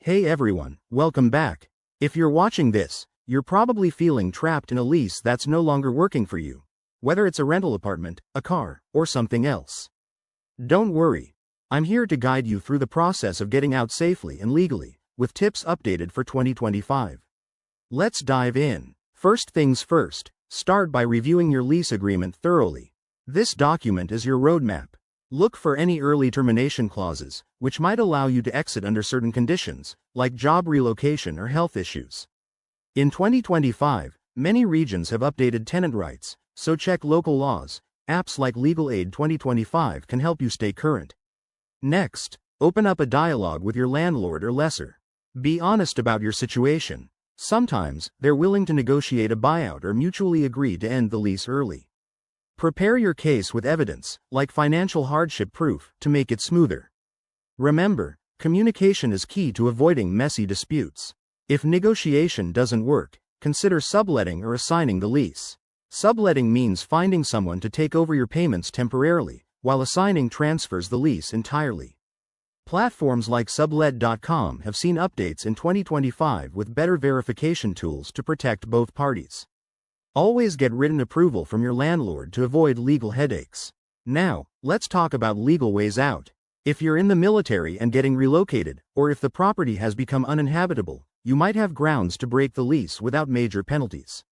Hey everyone, welcome back. If you're watching this, you're probably feeling trapped in a lease that's no longer working for you. Whether it's a rental apartment, a car, or something else. Don't worry. I'm here to guide you through the process of getting out safely and legally, with tips updated for 2025. Let's dive in. First things first, start by reviewing your lease agreement thoroughly. This document is your roadmap. Look for any early termination clauses, which might allow you to exit under certain conditions, like job relocation or health issues. In 2025, many regions have updated tenant rights, so check local laws. Apps like Legal Aid 2025 can help you stay current. Next, open up a dialogue with your landlord or lessor. Be honest about your situation. Sometimes, they're willing to negotiate a buyout or mutually agree to end the lease early. Prepare your case with evidence, like financial hardship proof, to make it smoother. Remember, communication is key to avoiding messy disputes. If negotiation doesn't work, consider subletting or assigning the lease. Subletting means finding someone to take over your payments temporarily, while assigning transfers the lease entirely. Platforms like sublet.com have seen updates in 2025 with better verification tools to protect both parties. Always get written approval from your landlord to avoid legal headaches. Now, let's talk about legal ways out. If you're in the military and getting relocated, or if the property has become uninhabitable, you might have grounds to break the lease without major penalties.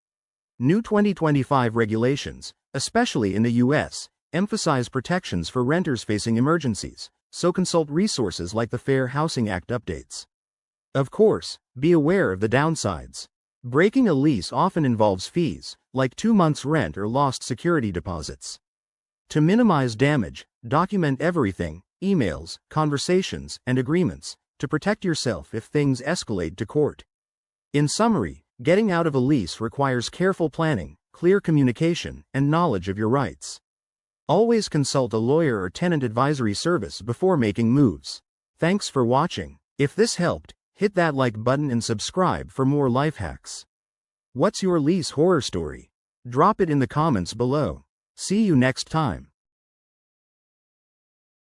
New 2025 regulations, especially in the US, emphasize protections for renters facing emergencies, so consult resources like the Fair Housing Act updates. Of course, be aware of the downsides. Breaking a lease often involves fees, like 2 months' rent or lost security deposits. To minimize damage, document everything, emails, conversations, and agreements, to protect yourself if things escalate to court. In summary, getting out of a lease requires careful planning, clear communication, and knowledge of your rights. Always consult a lawyer or tenant advisory service before making moves. Thanks for watching. If this helped, hit that like button and subscribe for more life hacks. What's your lease horror story? Drop it in the comments below. See you next time.